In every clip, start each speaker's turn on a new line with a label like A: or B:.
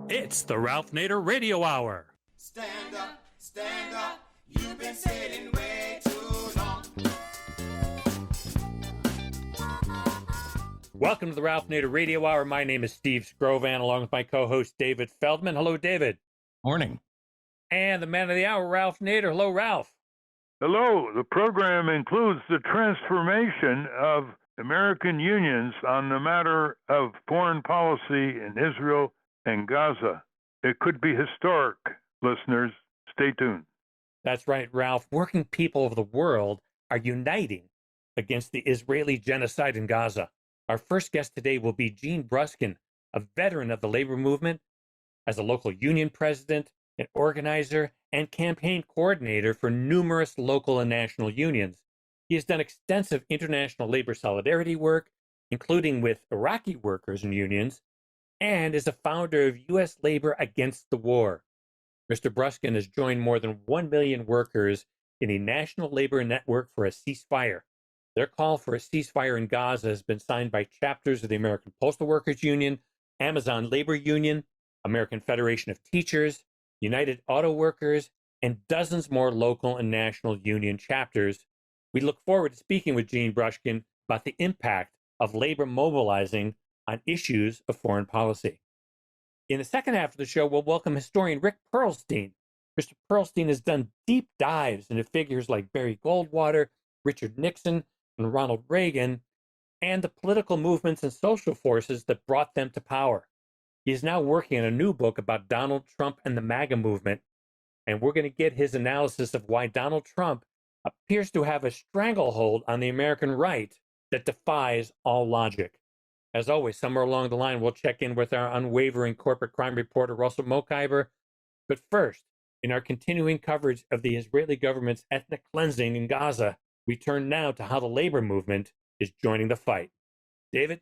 A: It's the Ralph Nader Radio Hour.
B: Stand up, you've been sitting way too long.
A: Welcome to the Ralph Nader Radio Hour. My name is Steve Scrovan, along with my co-host David Feldman. Hello, David.
C: Morning.
A: And the man of the hour, Ralph Nader. Hello, Ralph.
D: Hello. The program includes the transformation of American unions on the matter of foreign policy in Israel and Gaza. It could be historic, listeners. Stay tuned.
A: That's right, Ralph. Working people of the world are uniting against the Israeli genocide in Gaza. Our first guest today will be Gene Bruskin, a veteran of the labor movement. As a local union president, an organizer, and campaign coordinator for numerous local and national unions. He has done extensive international labor solidarity work, including with Iraqi workers and unions, and is a founder of U.S. Labor Against the War. Mr. Bruskin has joined more than 1 million workers in a national labor network for a ceasefire. Their call for a ceasefire in Gaza has been signed by chapters of the American Postal Workers Union, Amazon Labor Union, American Federation of Teachers, United Auto Workers, and dozens more local and national union chapters. We look forward to speaking with Gene Bruskin about the impact of labor mobilizing on issues of foreign policy. In the second half of the show, we'll welcome historian Rick Perlstein. Mr. Perlstein has done deep dives into figures like Barry Goldwater, Richard Nixon, and Ronald Reagan, and the political movements and social forces that brought them to power. He is now working on a new book about Donald Trump and the MAGA movement, and we're going to get his analysis of why Donald Trump appears to have a stranglehold on the American right that defies all logic. As always, somewhere along the line, we'll check in with our unwavering corporate crime reporter, Russell Mokhiber. But first, in our continuing coverage of the Israeli government's ethnic cleansing in Gaza, we turn now to how the labor movement is joining the fight. David?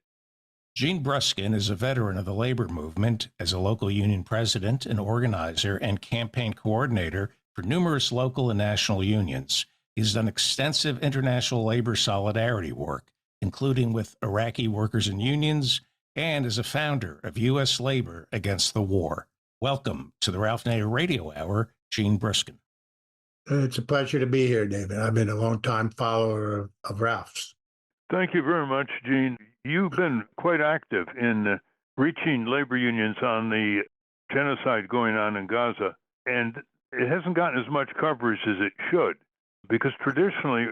C: Gene Bruskin is a veteran of the labor movement as a local union president, an organizer, and campaign coordinator for numerous local and national unions. He's done extensive international labor solidarity work, including with Iraqi workers and unions, and is a founder of U.S. Labor Against the War. Welcome to the Ralph Nader Radio Hour, Gene Bruskin.
E: It's a pleasure to be here, David. I've been a long-time follower of Ralph's.
D: Thank you very much, Gene. You've been quite active in reaching labor unions on the genocide going on in Gaza, and it hasn't gotten as much coverage as it should, because traditionally,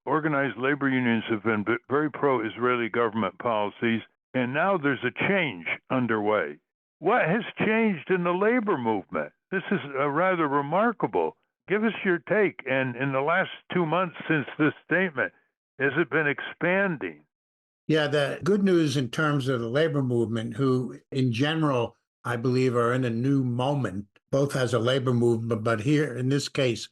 D: organized labor unions have been very pro-Israeli government policies, and now there's a change underway. What has changed in the labor movement? This is rather remarkable. Give us your take. And in the last 2 months since this statement, has it been expanding?
E: Yeah, the good news in terms of the labor movement, who in general, I believe, are in a new moment, both as a labor movement, but here in this case,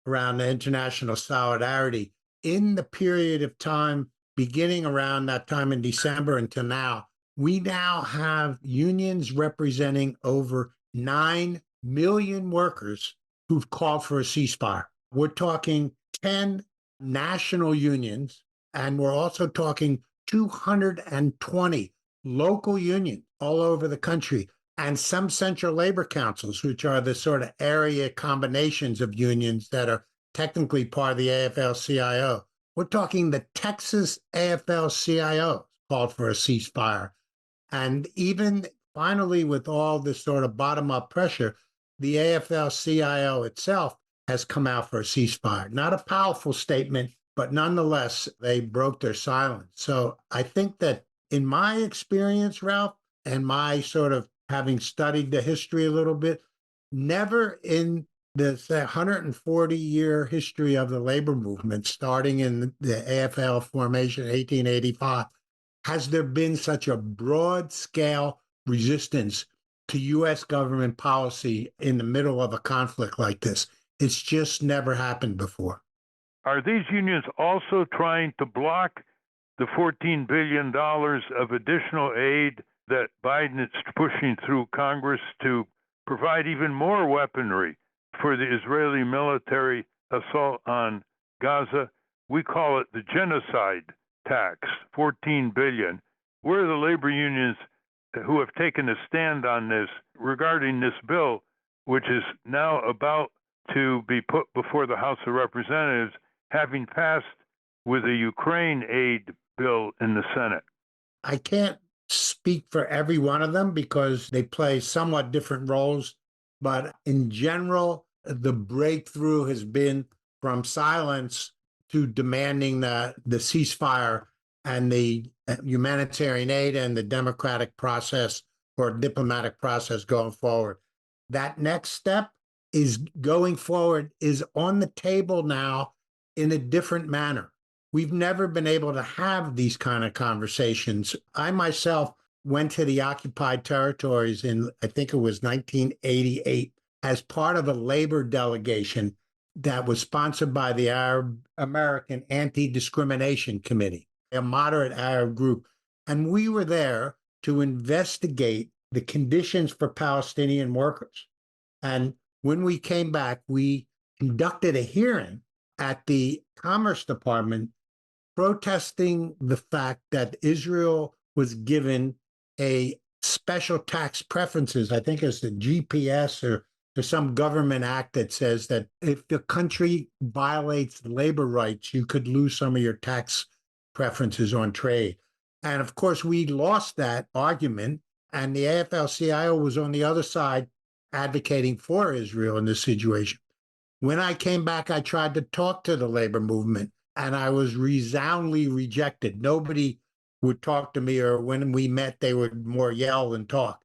E: around the international solidarity. In the period of time beginning around that time in December until now, we now have unions representing over 9 million workers who've called for a ceasefire. We're talking 10 national unions, and we're also talking 220 local unions all over the country, and some central labor councils, which are the sort of area combinations of unions that are technically part of the AFL-CIO. We're talking the Texas AFL-CIO called for a ceasefire. And even finally, with all this sort of bottom-up pressure, the AFL-CIO itself has come out for a ceasefire. Not a powerful statement, but nonetheless, they broke their silence. So I think that in my experience, Ralph, and my sort of having studied the history a little bit, never in the 140-year history of the labor movement, starting in the AFL formation in 1885, has there been such a broad-scale resistance to U.S. government policy in the middle of a conflict like this. It's just never happened before.
D: Are these unions also trying to block the $14 billion of additional aid that Biden is pushing through Congress to provide even more weaponry for the Israeli military assault on Gaza? We call it the genocide tax, $14 billion. Where are the labor unions who have taken a stand on this regarding this bill, which is now about to be put before the House of Representatives, having passed with a Ukraine aid bill in the Senate.
E: I can't speak for every one of them because they play somewhat different roles. But in general, the breakthrough has been from silence to demanding the ceasefire and the humanitarian aid and the democratic process or diplomatic process going forward. That next step is going forward, is on the table now in a different manner. We've never been able to have these kind of conversations. I myself went to the occupied territories in, I think it was 1988, as part of a labor delegation that was sponsored by the Arab American Anti-Discrimination Committee, a moderate Arab group. And we were there to investigate the conditions for Palestinian workers. And when we came back, we conducted a hearing at the Commerce Department protesting the fact that Israel was given a special tax preferences. I think it's the GPS or there's some government act that says that if the country violates labor rights, you could lose some of your tax preferences on trade. And of course, we lost that argument. And the AFL-CIO was on the other side advocating for Israel in this situation. When I came back, I tried to talk to the labor movement, and I was resoundingly rejected. Nobody would talk to me, or when we met, they would more yell than talk.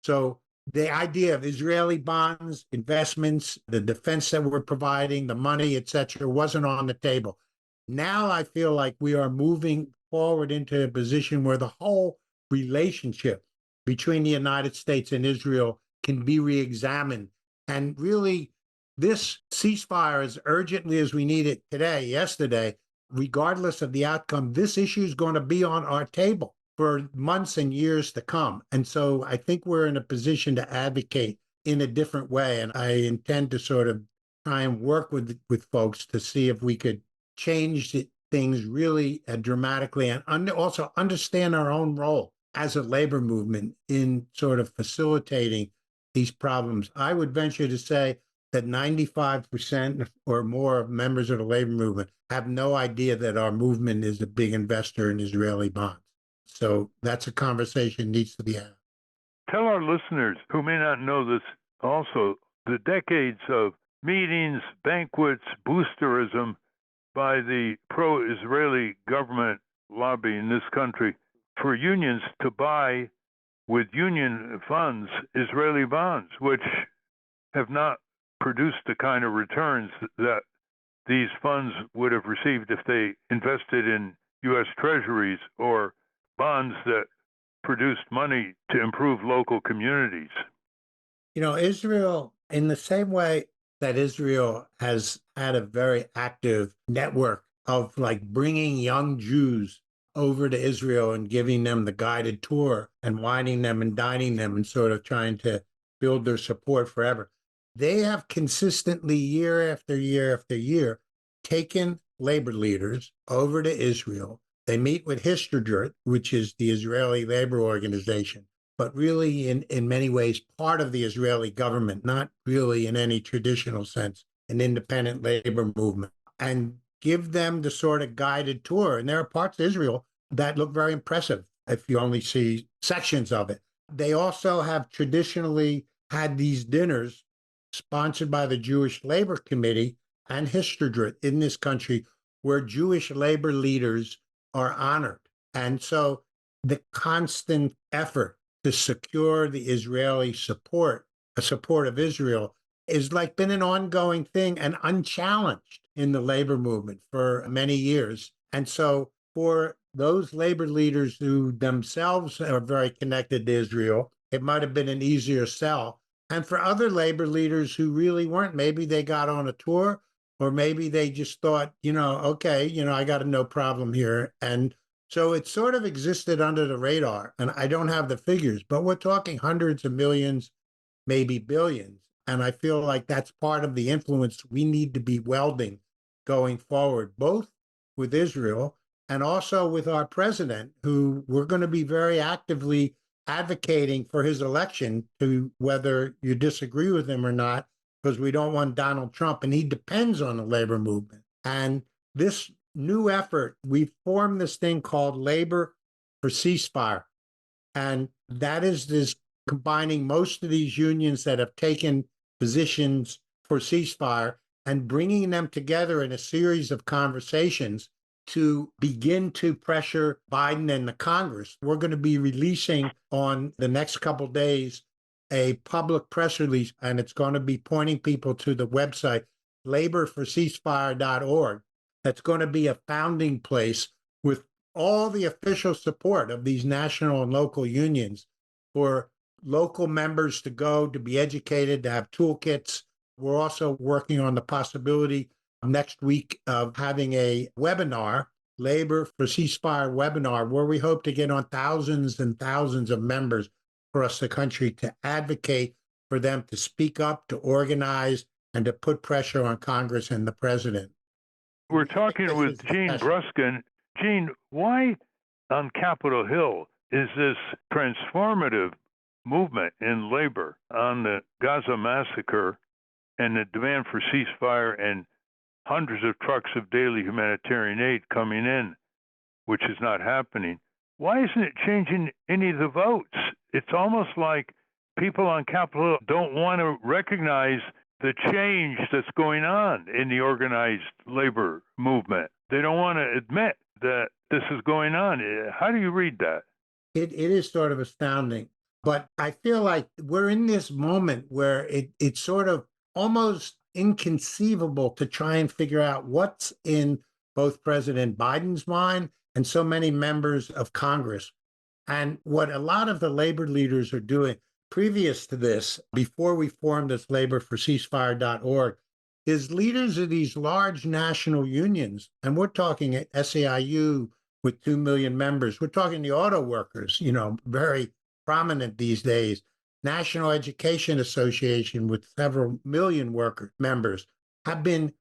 E: So the idea of Israeli bonds, investments, the defense that we're providing, the money, et cetera, wasn't on the table. Now I feel like we are moving forward into a position where the whole relationship between the United States and Israel can be reexamined. And really, this ceasefire, as urgently as we need it today, yesterday, regardless of the outcome, this issue is going to be on our table for months and years to come. And so I think we're in a position to advocate in a different way. And I intend to sort of try and work with folks to see if we could change things really dramatically and also understand our own role as a labor movement in sort of facilitating these problems. I would venture to say that 95% or more of members of the labor movement have no idea that our movement is a big investor in Israeli bonds. So that's a conversation that needs to be had.
D: Tell our listeners who may not know this also, the decades of meetings, banquets, boosterism by the pro-Israeli government lobby in this country for unions to buy with union funds Israeli bonds, which have not produced the kind of returns that these funds would have received if they invested in U.S. treasuries or bonds that produced money to improve local communities.
E: You know, Israel, in the same way that Israel has had a very active network of like bringing young Jews over to Israel and giving them the guided tour and wining them and dining them and sort of trying to build their support forever. They have consistently, year after year after year, taken labor leaders over to Israel. They meet with Histadrut, which is the Israeli labor organization, but really in many ways part of the Israeli government, not really in any traditional sense, an independent labor movement, and give them the sort of guided tour. And there are parts of Israel that look very impressive if you only see sections of it. They also have traditionally had these dinners sponsored by the Jewish Labor Committee and Histadrut in this country, where Jewish labor leaders are honored. And so the constant effort to secure the Israeli support of Israel is like been an ongoing thing and unchallenged in the labor movement for many years. And so for those labor leaders who themselves are very connected to Israel, it might have been an easier sell. And for other labor leaders who really weren't, maybe they got on a tour, or maybe they just thought, okay, I got no problem here. And so it sort of existed under the radar. And I don't have the figures, but we're talking hundreds of millions, maybe billions. And I feel like that's part of the influence we need to be welding going forward, both with Israel and also with our president, who we're going to be very actively advocating for his election, to whether you disagree with him or not, because we don't want Donald Trump, and he depends on the labor movement. And this new effort, we formed this thing called Labor for Ceasefire. And that is this combining most of these unions that have taken positions for ceasefire and bringing them together in a series of conversations to begin to pressure Biden and the Congress. We're going to be releasing on the next couple of days a public press release, and it's going to be pointing people to the website, laborforceasefire.org. That's going to be a founding place with all the official support of these national and local unions for local members to go, to be educated, to have toolkits. We're also working on the possibility next week of having a webinar, Labor for Ceasefire webinar, where we hope to get on thousands and thousands of members across the country to advocate for them to speak up, to organize, and to put pressure on Congress and the president.
D: We're talking with Gene Bruskin. Gene, why on Capitol Hill is this transformative movement in labor on the Gaza massacre and the demand for ceasefire and hundreds of trucks of daily humanitarian aid coming in, which is not happening? Why isn't it changing any of the votes? It's almost like people on Capitol Hill don't want to recognize the change that's going on in the organized labor movement. They don't want to admit that this is going on. How do you read that?
E: It is sort of astounding, but I feel like we're in this moment where it's sort of almost inconceivable to try and figure out what's in both President Biden's mind and so many members of Congress. And what a lot of the labor leaders are doing previous to this, before we formed this laborforceasefire.org, is leaders of these large national unions, and we're talking at SEIU with 2 million members. We're talking the auto workers, very prominent these days. National Education Association with several million members have been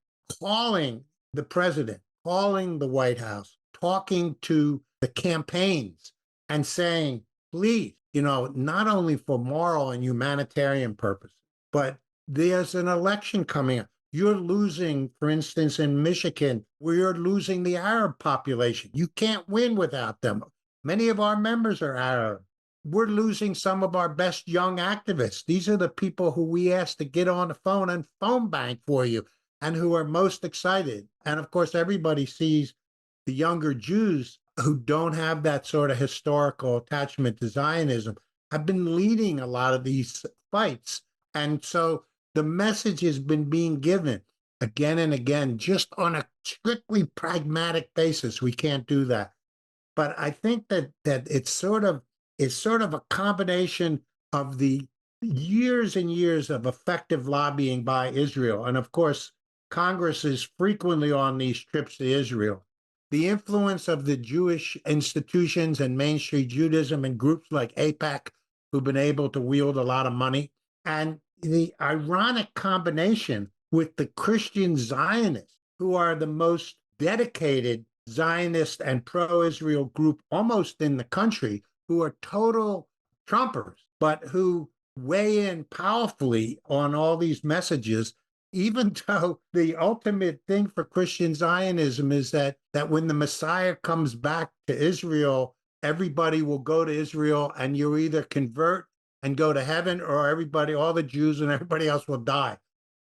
E: calling the president, calling the White House, talking to the campaigns and saying, please, not only for moral and humanitarian purposes, but there's an election coming up. You're losing, for instance, in Michigan, we're losing the Arab population. You can't win without them. Many of our members are Arab. We're losing some of our best young activists. These are the people who we asked to get on the phone and phone bank for you and who are most excited. And of course, everybody sees the younger Jews who don't have that sort of historical attachment to Zionism have been leading a lot of these fights. And so the message has been being given again and again, just on a strictly pragmatic basis. We can't do that. But I think that it's sort of a combination of the years and years of effective lobbying by Israel. And of course, Congress is frequently on these trips to Israel. The influence of the Jewish institutions and Main Street Judaism and groups like AIPAC, who've been able to wield a lot of money, and the ironic combination with the Christian Zionists, who are the most dedicated Zionist and pro-Israel group almost in the country, who are total Trumpers, but who weigh in powerfully on all these messages, even though the ultimate thing for Christian Zionism is that when the Messiah comes back to Israel, everybody will go to Israel and you either convert and go to heaven, or all the Jews and everybody else will die.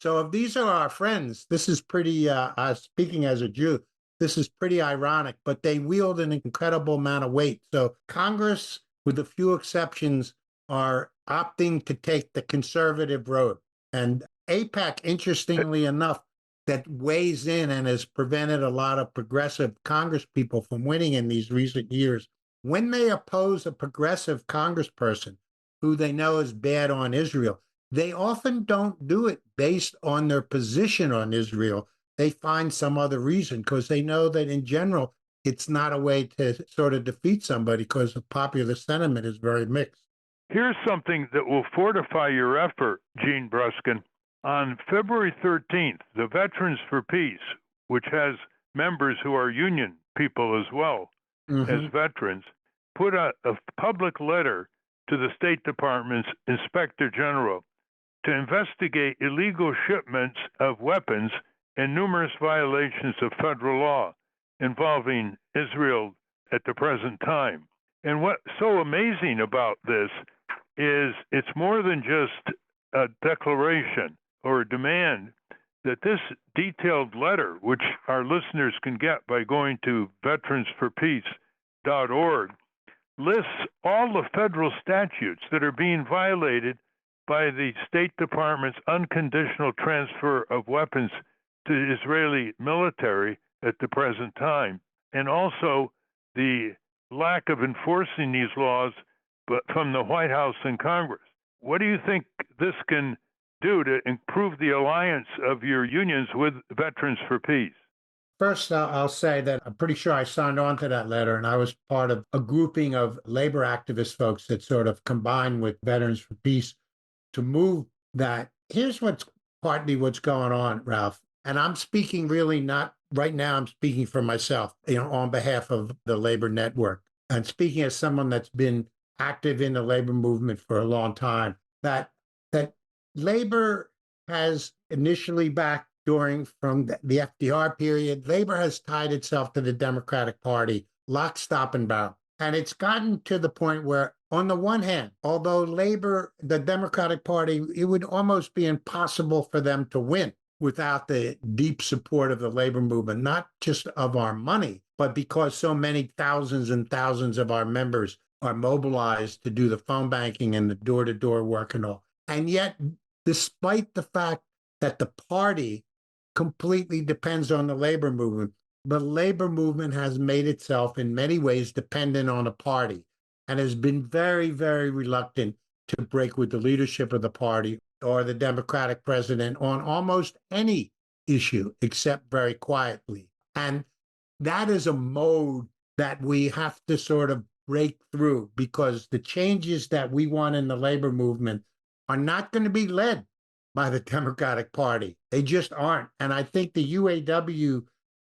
E: So if these are our friends, this is pretty, speaking as a Jew, this is pretty ironic, but they wield an incredible amount of weight. So Congress, with a few exceptions, are opting to take the conservative road. And AIPAC, interestingly enough, that weighs in and has prevented a lot of progressive Congress people from winning in these recent years. When they oppose a progressive congressperson who they know is bad on Israel, they often don't do it based on their position on Israel. They find some other reason because they know that in general, it's not a way to sort of defeat somebody because the popular sentiment is very mixed.
D: Here's something that will fortify your effort, Gene Bruskin. On February 13th, the Veterans for Peace, which has members who are union people as well as veterans, put a public letter to the State Department's Inspector General to investigate illegal shipments of weapons and numerous violations of federal law involving Israel at the present time. And what's so amazing about this is it's more than just a declaration or a demand, that this detailed letter, which our listeners can get by going to veteransforpeace.org, lists all the federal statutes that are being violated by the State Department's unconditional transfer of weapons to the Israeli military at the present time, and also the lack of enforcing these laws but from the White House and Congress. What do you think this can do to improve the alliance of your unions with Veterans for Peace?
E: First, I'll say that I'm pretty sure I signed on to that letter, and I was part of a grouping of labor activist folks that sort of combined with Veterans for Peace to move that. Here's partly what's going on, Ralph. And I'm speaking really not right now, I'm speaking for myself, on behalf of the labor network. And speaking as someone that's been active in the labor movement for a long time, that labor has initially back from the FDR period, labor has tied itself to the Democratic Party, lock, stock, and barrel. And it's gotten to the point where, on the one hand, although labor, the Democratic Party, it would almost be impossible for them to win without the deep support of the labor movement, not just of our money, but because so many thousands and thousands of our members are mobilized to do the phone banking and the door-to-door work and all. And yet, despite the fact that the party completely depends on the labor movement, the labor movement has made itself in many ways dependent on a party and has been very, very reluctant to break with the leadership of the party or the Democratic president on almost any issue, except very quietly. And that is a mode that we have to sort of break through, because the changes that we want in the labor movement are not going to be led by the Democratic Party. They just aren't. And I think the UAW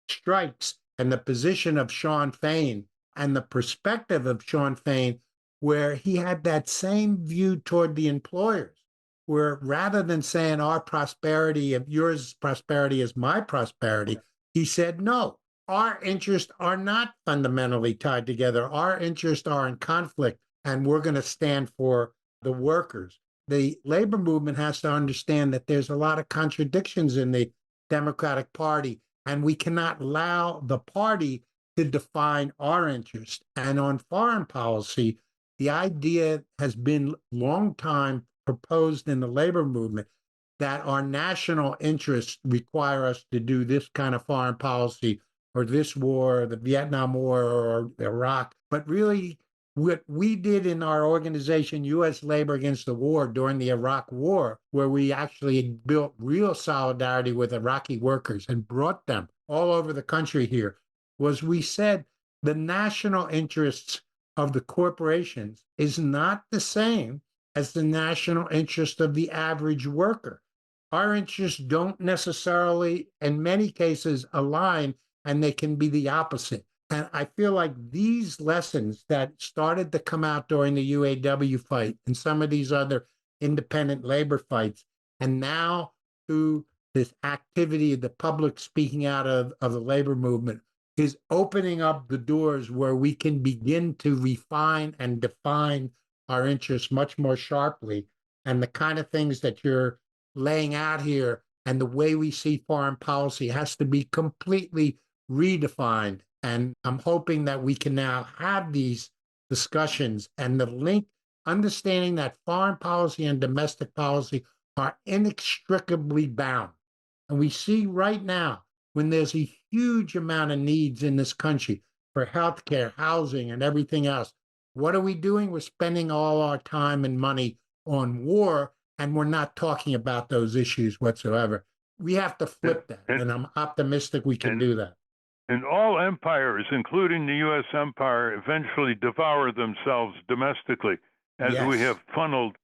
E: strikes and the position of Shawn Fain and the perspective of Shawn Fain, where he had that same view toward the employers, where rather than saying our prosperity, of yours prosperity is my prosperity, he said, no, our interests are not fundamentally tied together. Our interests are in conflict, and we're going to stand for the workers. The labor movement has to understand that there's a lot of contradictions in the Democratic Party, and we cannot allow the party to define our interest. And on foreign policy, the idea has been long time proposed in the labor movement that our national interests require us to do this kind of foreign policy, or this war, the Vietnam War, or Iraq. But really, what we did in our organization, U.S. Labor Against the War, during the Iraq War, where we actually built real solidarity with Iraqi workers and brought them all over the country here, was we said the national interests of the corporations is not the same as the national interest of the average worker. Our interests don't necessarily, in many cases, align, and they can be the opposite. And I feel like these lessons that started to come out during the UAW fight and some of these other independent labor fights, and now through this activity of the public speaking out of the labor movement, is opening up the doors where we can begin to refine and define our interests much more sharply. And the kind of things that you're laying out here and the way we see foreign policy has to be completely redefined. And I'm hoping that we can now have these discussions, and the link, understanding that foreign policy and domestic policy are inextricably bound. And we see right now, when there's a huge amount of needs in this country for healthcare, housing, and everything else, what are we doing? We're spending all our time and money on war, and we're not talking about those issues whatsoever. We have to flip that, and I'm optimistic we can do that.
D: And all empires, including the U.S. empire, eventually devour themselves domestically, as we have funneled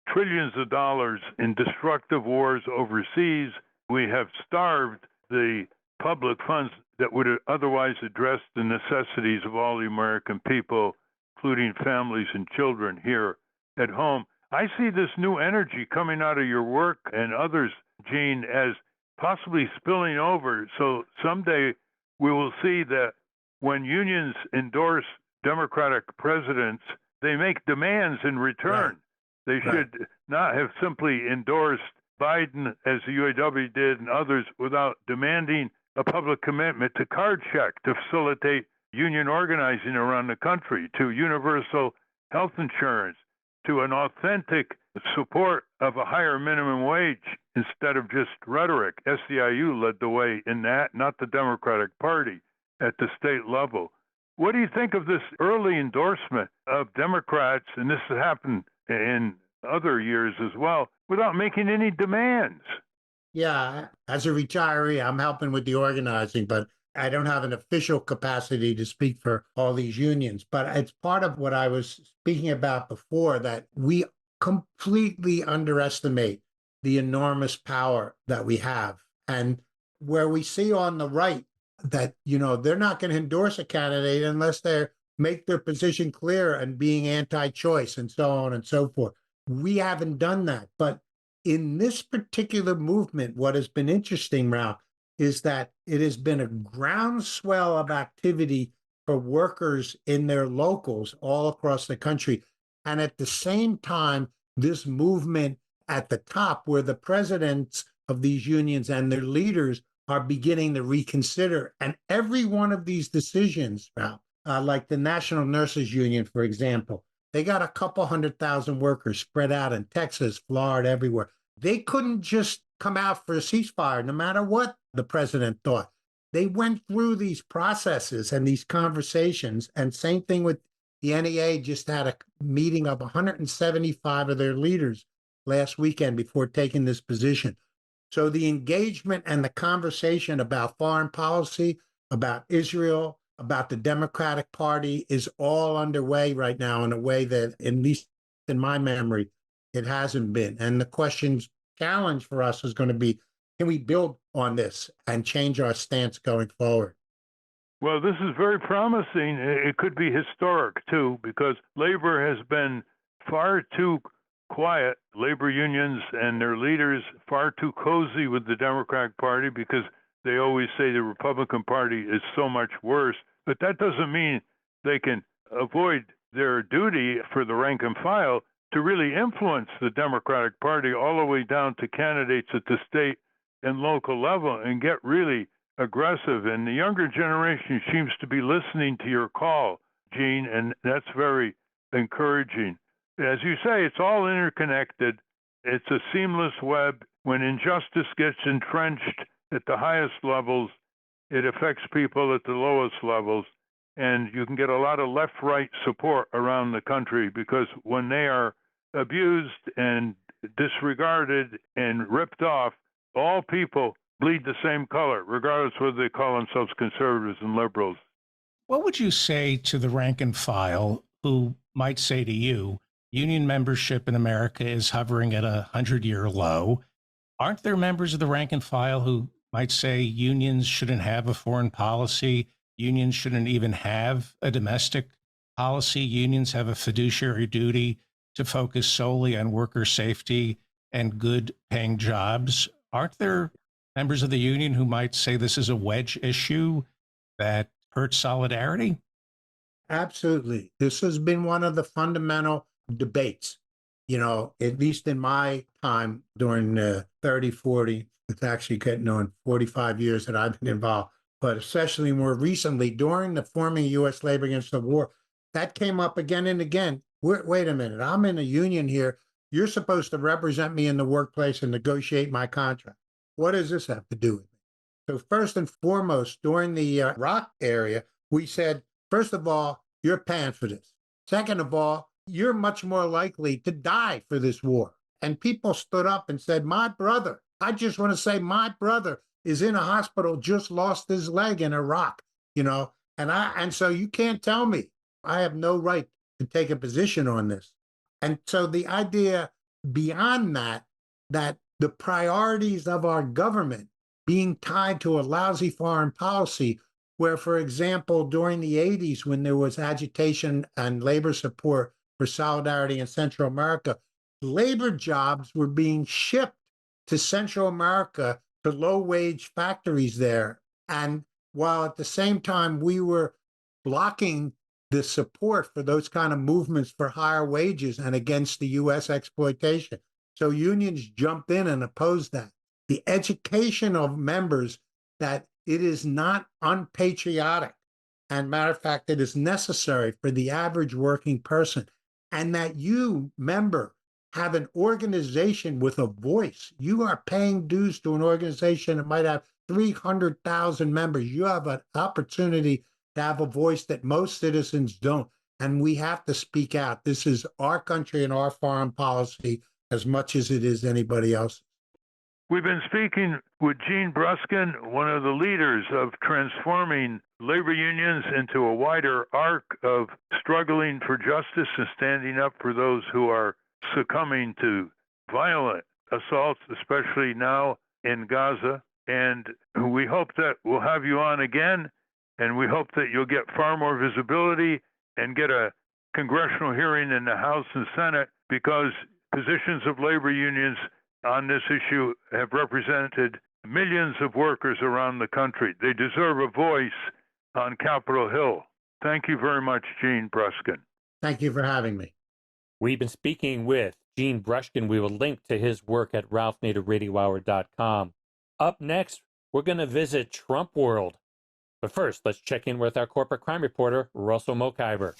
D: trillions of dollars in destructive wars overseas. We have starved the public funds that would otherwise address the necessities of all the American people, including families and children here at home. I see this new energy coming out of your work and others, Gene, as possibly spilling over. So someday we will see that when unions endorse Democratic presidents, they make demands in return. They should not have simply endorsed Biden, as the UAW did, and others, without demanding a public commitment to card check to facilitate union organizing around the country, to universal health insurance, to an authentic support of a higher minimum wage instead of just rhetoric. SEIU led the way in that, not the Democratic Party at the state level. What do you think of this early endorsement of Democrats, and this has happened in other years as well, without making any demands?
E: Yeah, as a retiree, I'm helping with the organizing, but I don't have an official capacity to speak for all these unions. But it's part of what I was speaking about before, that we completely underestimate the enormous power that we have. And where we see on the right that, they're not going to endorse a candidate unless they make their position clear and being anti-choice and so on and so forth. We haven't done that. But in this particular movement, what has been interesting, Ralph, is that it has been a groundswell of activity for workers in their locals all across the country. And at the same time, this movement at the top, where the presidents of these unions and their leaders are beginning to reconsider. And every one of these decisions, Ralph, like the National Nurses Union, for example, they got a couple 100,000 workers spread out in Texas, Florida, everywhere. They couldn't just come out for a ceasefire, no matter what the president thought. They went through these processes and these conversations. And same thing with the NEA, just had a meeting of 175 of their leaders last weekend before taking this position. So the engagement and the conversation about foreign policy, about Israel, about the Democratic Party is all underway right now in a way that, at least in my memory, it hasn't been. And the challenge for us is going to be, can we build on this and change our stance going forward?
D: Well, this is very promising. It could be historic, too, because labor has been far too quiet. Labor unions and their leaders far too cozy with the Democratic Party because they always say the Republican Party is so much worse. But that doesn't mean they can avoid their duty for the rank and file to really influence the Democratic Party all the way down to candidates at the state and local level and get really aggressive. And the younger generation seems to be listening to your call, Gene, and that's very encouraging. As you say, it's all interconnected. It's a seamless web. When injustice gets entrenched at the highest levels, it affects people at the lowest levels. And you can get a lot of left-right support around the country because when they are abused and disregarded and ripped off, all people bleed the same color, regardless whether they call themselves conservatives and liberals.
C: What would you say to the rank and file who might say to you, union membership in America is hovering at a 100-year low? Aren't there members of the rank and file who might say unions shouldn't have a foreign policy? Unions shouldn't even have a domestic policy. Unions have a fiduciary duty to focus solely on worker safety and good paying jobs. Aren't there members of the union who might say this is a wedge issue that hurts solidarity?
E: Absolutely. This has been one of the fundamental debates, at least in my time during 30, 40, it's actually getting on 45 years that I've been involved, but especially more recently during the forming U.S. labor against the war, that came up again and again. Wait a minute, I'm in a union here. You're supposed to represent me in the workplace and negotiate my contract. What does this have to do with me? So first and foremost, during the Iraq area, we said, first of all, you're paying for this. Second of all, you're much more likely to die for this war. And people stood up and said, my brother, I just want to say my brother is in a hospital, just lost his leg in Iraq, and so you can't tell me I have no right to take a position on this. And so the idea beyond that the priorities of our government being tied to a lousy foreign policy, where, for example, during the 80s, when there was agitation and labor support for Solidarity in Central America, labor jobs were being shipped to Central America to low-wage factories there. And while at the same time we were blocking the support for those kind of movements for higher wages and against the U.S. exploitation. So unions jumped in and opposed that. The education of members that it is not unpatriotic, and matter of fact, it is necessary for the average working person, and that you, member, have an organization with a voice. You are paying dues to an organization that might have 300,000 members. You have an opportunity to have a voice that most citizens don't. And we have to speak out. This is our country and our foreign policy as much as it is anybody else's.
D: We've been speaking with Gene Bruskin, one of the leaders of transforming labor unions into a wider arc of struggling for justice and standing up for those who are succumbing to violent assaults, especially now in Gaza. And we hope that we'll have you on again, and we hope that you'll get far more visibility and get a congressional hearing in the House and Senate, because positions of labor unions on this issue have represented millions of workers around the country. They deserve a voice on Capitol Hill. Thank you very much, Gene Bruskin.
E: Thank you for having me.
A: We've been speaking with Gene Bruskin. We will link to his work at ralphnaderradiohour.com. Up next, we're going to visit Trump World. But first, let's check in with our corporate crime reporter, Russell Mokhiber.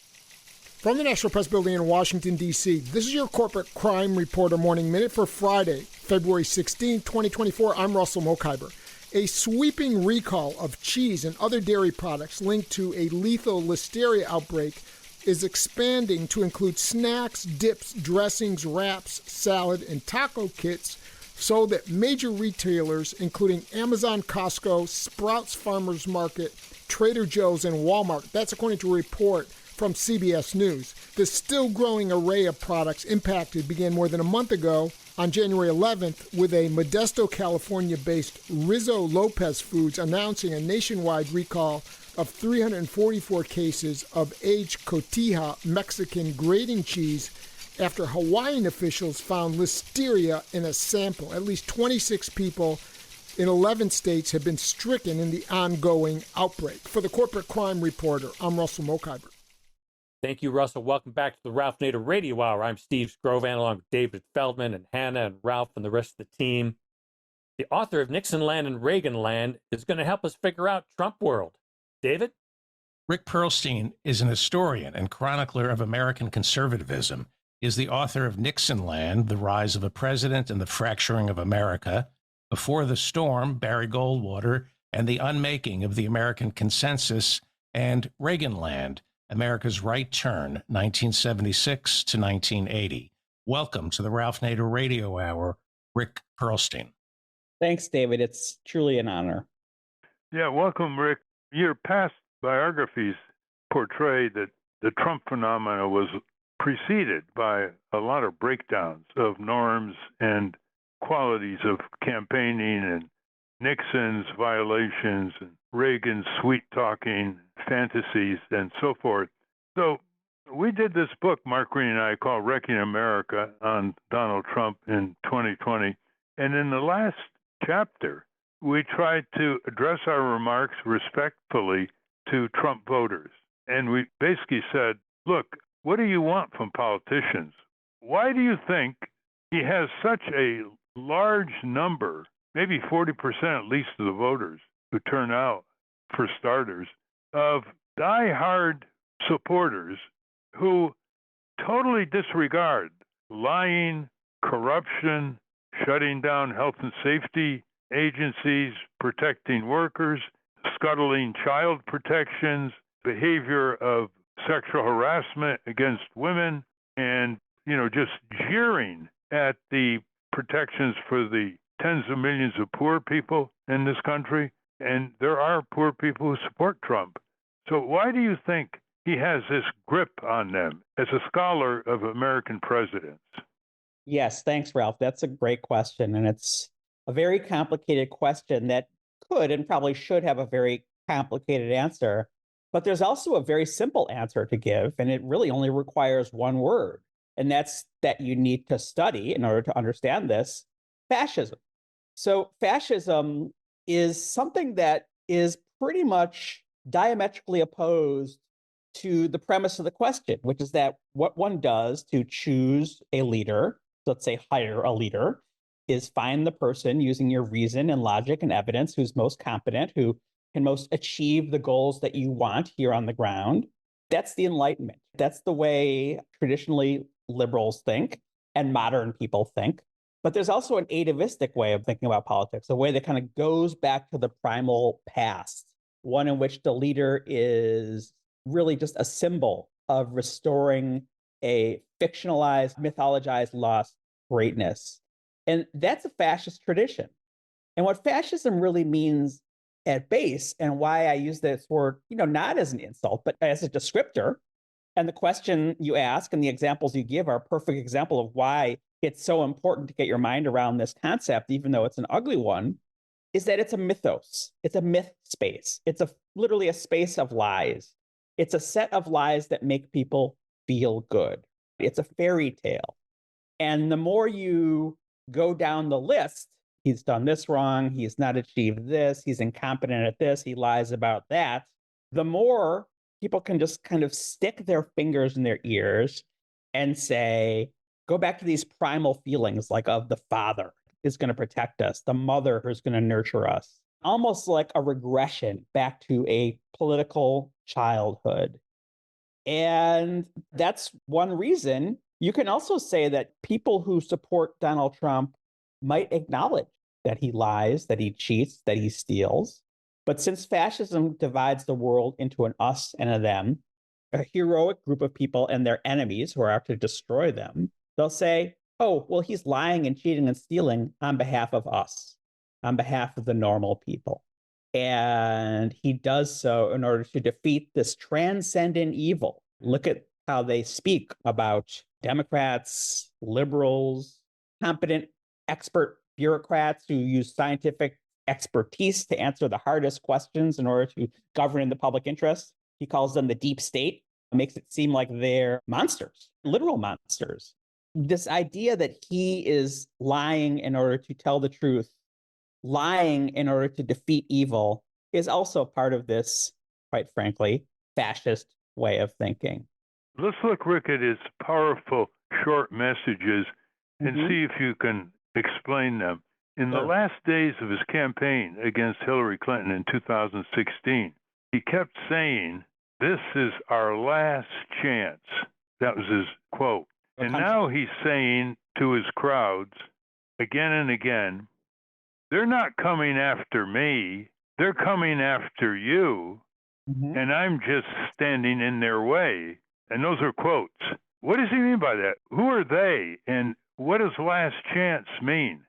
F: From the National Press Building in Washington, D.C., this is your Corporate Crime Reporter Morning Minute for Friday, February 16, 2024. I'm Russell Mokhiber. A sweeping recall of cheese and other dairy products linked to a lethal listeria outbreak is expanding to include snacks, dips, dressings, wraps, salad, and taco kits sold at major retailers including Amazon, Costco, Sprouts Farmers Market, Trader Joe's, and Walmart. That's according to a report from CBS News. The still growing array of products impacted began more than a month ago on January 11th with a Modesto, California-based Rizzo Lopez Foods announcing a nationwide recall of 344 cases of aged cotija Mexican grating cheese after Hawaiian officials found listeria in a sample. At least 26 people in 11 states have been stricken in the ongoing outbreak. For the Corporate Crime Reporter, I'm Russell Mokhiber.
A: Thank you, Russell. Welcome back to the Ralph Nader Radio Hour. I'm Steve Scrovan, along with David Feldman and Hannah and Ralph and the rest of the team. The author of Nixonland and Reaganland is going to help us figure out Trump World. David?
C: Rick Perlstein is an historian and chronicler of American conservatism. He is the author of Nixonland, The Rise of a President and the Fracturing of America, Before the Storm, Barry Goldwater, and the Unmaking of the American Consensus, and Reaganland, America's Right Turn, 1976 to 1980. Welcome to the Ralph Nader Radio Hour, Rick Perlstein.
G: Thanks, David. It's truly an honor.
D: Yeah, welcome, Rick. Your past biographies portray that the Trump phenomena was preceded by a lot of breakdowns of norms and qualities of campaigning, and Nixon's violations and Reagan's sweet-talking fantasies and so forth. So we did this book, Mark Green and I, called Wrecking America on Donald Trump in 2020. And in the last chapter, we tried to address our remarks respectfully to Trump voters. And we basically said, look, what do you want from politicians? Why do you think he has such a large number, maybe 40% at least of the voters who turn out, for starters, of diehard supporters who totally disregard lying, corruption, shutting down health and safety agencies, protecting workers, scuttling child protections, behavior of sexual harassment against women, and, just jeering at the protections for the tens of millions of poor people in this country. And there are poor people who support Trump. So why do you think he has this grip on them as a scholar of American presidents?
G: Yes, thanks, Ralph. That's a great question. And it's a very complicated question that could and probably should have a very complicated answer. But there's also a very simple answer to give, and it really only requires one word. And that's that you need to study, in order to understand this, fascism. So fascism is something that is pretty much diametrically opposed to the premise of the question, which is that what one does to choose a leader, let's say hire a leader, is find the person using your reason and logic and evidence who's most competent, who can most achieve the goals that you want here on the ground. That's the Enlightenment. That's the way traditionally liberals think and modern people think. But there's also an atavistic way of thinking about politics, a way that kind of goes back to the primal past, one in which the leader is really just a symbol of restoring a fictionalized, mythologized, lost greatness. And that's a fascist tradition. And what fascism really means at base, and why I use this word, not as an insult, but as a descriptor, and the question you ask and the examples you give are a perfect example of why it's so important to get your mind around this concept, even though it's an ugly one, is that it's a mythos. It's a myth space. It's literally a space of lies. It's a set of lies that make people feel good. It's a fairy tale. And the more you go down the list, he's done this wrong, he's not achieved this, he's incompetent at this, he lies about that, the more people can just kind of stick their fingers in their ears and say, go back to these primal feelings, like of the father is going to protect us, the mother is going to nurture us, almost like a regression back to a political childhood. And that's one reason. You can also say that people who support Donald Trump might acknowledge that he lies, that he cheats, that he steals. But since fascism divides the world into an us and a them, a heroic group of people and their enemies who are out to destroy them, they'll say, oh, well, he's lying and cheating and stealing on behalf of us, on behalf of the normal people. And he does so in order to defeat this transcendent evil. Look at how they speak about Democrats, liberals, competent expert bureaucrats who use scientific expertise to answer the hardest questions in order to govern in the public interest. He calls them the deep state, makes it seem like they're monsters, literal monsters. This idea that he is lying in order to tell the truth, lying in order to defeat evil, is also part of this, quite frankly, fascist way of thinking.
D: Let's look, Rick, at his powerful short messages and see if you can explain them. In the last days of his campaign against Hillary Clinton in 2016, he kept saying, "This is our last chance." That was his quote. And now he's saying to his crowds again and again, "They're not coming after me. They're coming after you. And I'm just standing in their way." And those are quotes. What does he mean by that? Who are they? And what does last chance mean?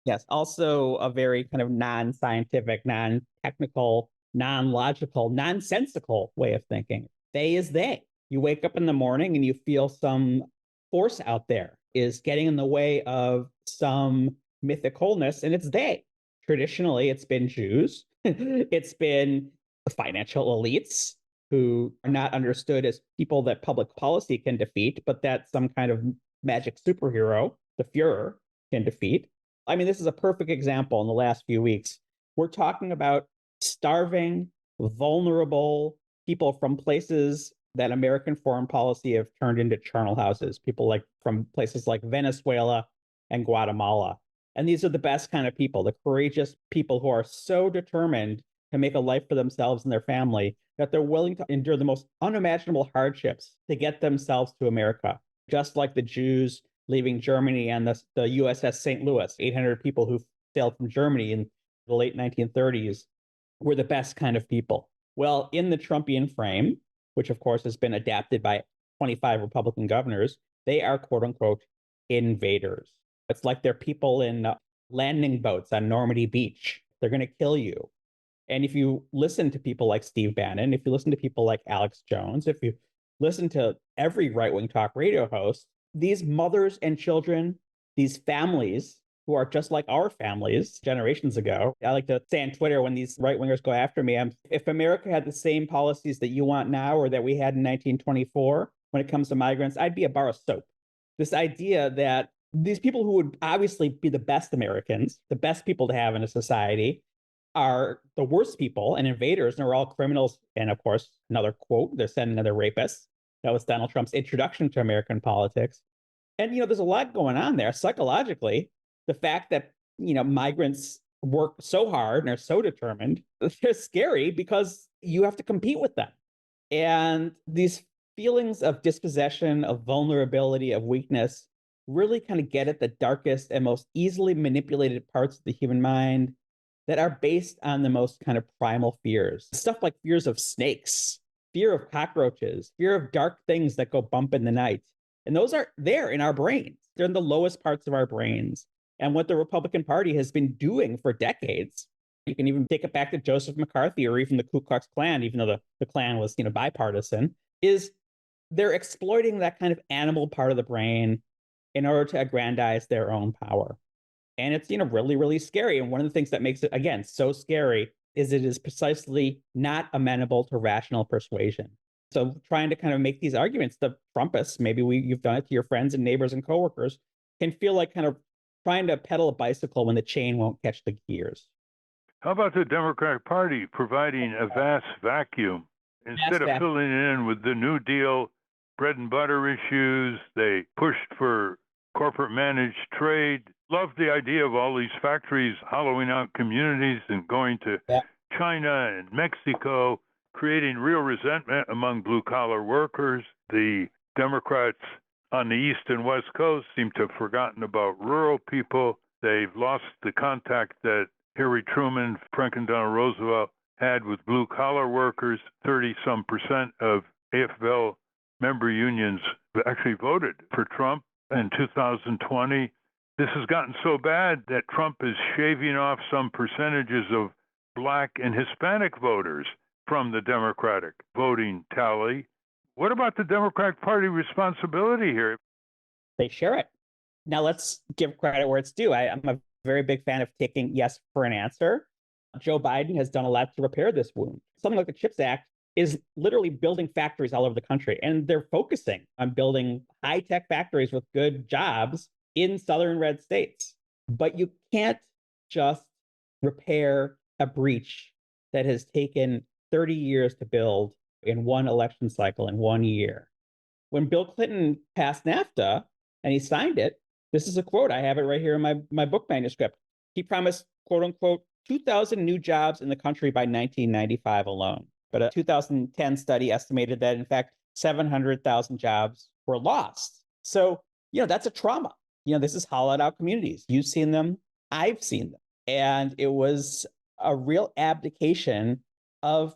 G: Yes, also a very kind of non-scientific, non-technical, non-logical, nonsensical way of thinking. They is they. You wake up in the morning and you feel some force out there is getting in the way of some mythic wholeness, and it's they. Traditionally, it's been Jews. It's been financial elites who are not understood as people that public policy can defeat, but that some kind of magic superhero, the Fuhrer, can defeat. I mean, this is a perfect example in the last few weeks. We're talking about starving, vulnerable people from places that American foreign policy have turned into charnel houses, people like from places like Venezuela and Guatemala. And these are the best kind of people, the courageous people who are so determined to make a life for themselves and their family that they're willing to endure the most unimaginable hardships to get themselves to America, just like the Jews leaving Germany and the USS St. Louis, 800 people who sailed from Germany in the late 1930s, were the best kind of people. Well, in the Trumpian frame, which of course has been adapted by 25 Republican governors, they are quote unquote invaders. It's like they're people in landing boats on Normandy Beach. They're going to kill you. And if you listen to people like Steve Bannon, if you listen to people like Alex Jones, if you listen to every right-wing talk radio host, these mothers and children, these families who are just like our families generations ago. I like to say on Twitter when these right wingers go after me, if America had the same policies that you want now or that we had in 1924 when it comes to migrants, I'd be a bar of soap. This idea that these people who would obviously be the best Americans, the best people to have in a society, are the worst people and invaders, and are all criminals. And of course, another quote, they're sending another rapists. That was Donald Trump's introduction to American politics. And, there's a lot going on there psychologically. The fact that, migrants work so hard and are so determined, they're scary because you have to compete with them. And these feelings of dispossession, of vulnerability, of weakness really kind of get at the darkest and most easily manipulated parts of the human mind that are based on the most kind of primal fears. Stuff like fears of snakes, fear of cockroaches, fear of dark things that go bump in the night. And those are there in our brains. They're in the lowest parts of our brains. And what the Republican Party has been doing for decades, you can even take it back to Joseph McCarthy or even the Ku Klux Klan, even though the Klan was, bipartisan, is they're exploiting that kind of animal part of the brain in order to aggrandize their own power. And it's, really, really scary. And one of the things that makes it, again, so scary is it is precisely not amenable to rational persuasion. So trying to kind of make these arguments, the Trumpists, maybe you've done it to your friends and neighbors and coworkers, can feel like kind of trying to pedal a bicycle when the chain won't catch the gears.
D: How about the Democratic Party providing a vast vacuum? Instead of filling it in with the New Deal bread and butter issues, they pushed for corporate managed trade. Loved the idea of all these factories hollowing out communities and going to China and Mexico, creating real resentment among blue-collar workers. The Democrats on the East and West Coast seem to have forgotten about rural people. They've lost the contact that Harry Truman, Franklin Delano Roosevelt had with blue-collar workers. 30-some% of AFL member unions actually voted for Trump in 2020. This has gotten so bad that Trump is shaving off some percentages of Black and Hispanic voters from the Democratic voting tally. What about the Democratic Party responsibility here?
G: They share it. Now let's give credit where it's due. I'm a very big fan of taking yes for an answer. Joe Biden has done a lot to repair this wound. Something like the CHIPS Act is literally building factories all over the country, and they're focusing on building high-tech factories with good jobs in southern red states. But you can't just repair a breach that has taken 30 years to build in one election cycle in 1 year. When Bill Clinton passed NAFTA and he signed it, this is a quote, I have it right here in my book manuscript. He promised, quote unquote, 2,000 new jobs in the country by 1995 alone. But a 2010 study estimated that, in fact, 700,000 jobs were lost. So, that's a trauma. This is hollowed out communities. You've seen them. I've seen them. And it was a real abdication of,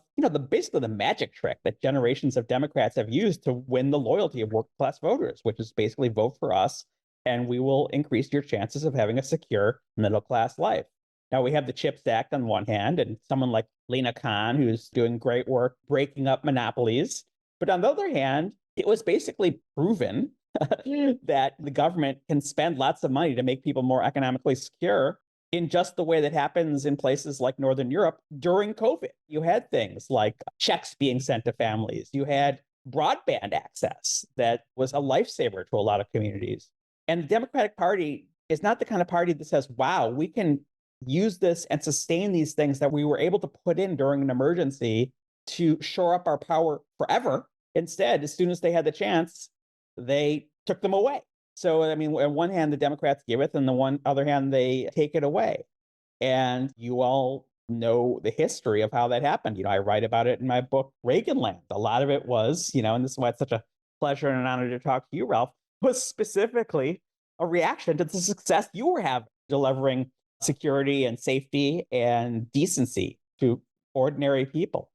G: basically the magic trick that generations of Democrats have used to win the loyalty of working class voters, which is basically vote for us, and we will increase your chances of having a secure middle class life. Now, we have the CHIPS Act on one hand, and someone like Lena Khan, who's doing great work breaking up monopolies. But on the other hand, it was basically proven that the government can spend lots of money to make people more economically secure in just the way that happens in places like Northern Europe during COVID. You had things like checks being sent to families. You had broadband access that was a lifesaver to a lot of communities. And the Democratic Party is not the kind of party that says, wow, we can use this and sustain these things that we were able to put in during an emergency to shore up our power forever. Instead, as soon as they had the chance, they took them away. So, on one hand, the Democrats give it, and on the other hand, they take it away. And you all know the history of how that happened. I write about it in my book, Reaganland. A lot of it was, and this is why it's such a pleasure and an honor to talk to you, Ralph, was specifically a reaction to the success you were having delivering security and safety and decency to ordinary people.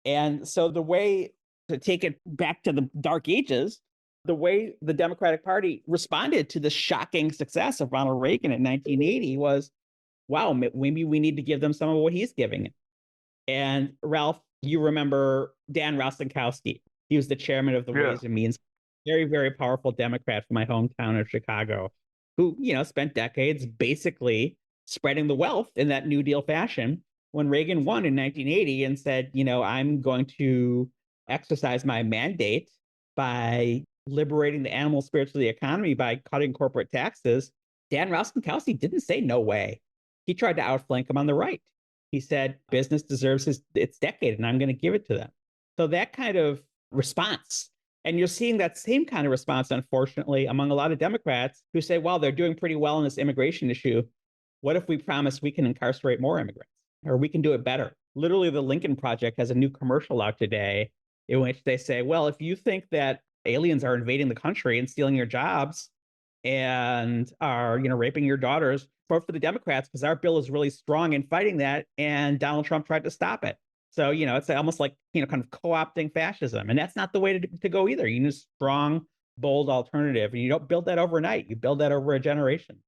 G: And so the way to take it back to the dark ages, the way the Democratic Party responded to the shocking success of Ronald Reagan in 1980 was, wow, maybe we need to give them some of what he's giving. And Ralph, you remember Dan Rostenkowski. He was the chairman of the Ways and Means, very, very powerful Democrat from my hometown of Chicago. who, spent decades basically spreading the wealth in that New Deal fashion. When Reagan won in 1980 and said, I'm going to exercise my mandate by liberating the animal spirits of the economy by cutting corporate taxes, Dan Rostenkowski didn't say no way. He tried to outflank him on the right. He said business deserves its decade, and I'm going to give it to them. So that kind of response, and you're seeing that same kind of response, unfortunately, among a lot of Democrats who say, well, they're doing pretty well on this immigration issue. What if we promise we can incarcerate more immigrants, or we can do it better? Literally, the Lincoln Project has a new commercial out today in which they say, well, if you think that aliens are invading the country and stealing your jobs and are, raping your daughters, vote for the Democrats because our bill is really strong in fighting that. And Donald Trump tried to stop it. So, it's almost like, kind of co-opting fascism. And that's not the way to go either. You need a strong, bold alternative. And you don't build that overnight. You build that over a generation.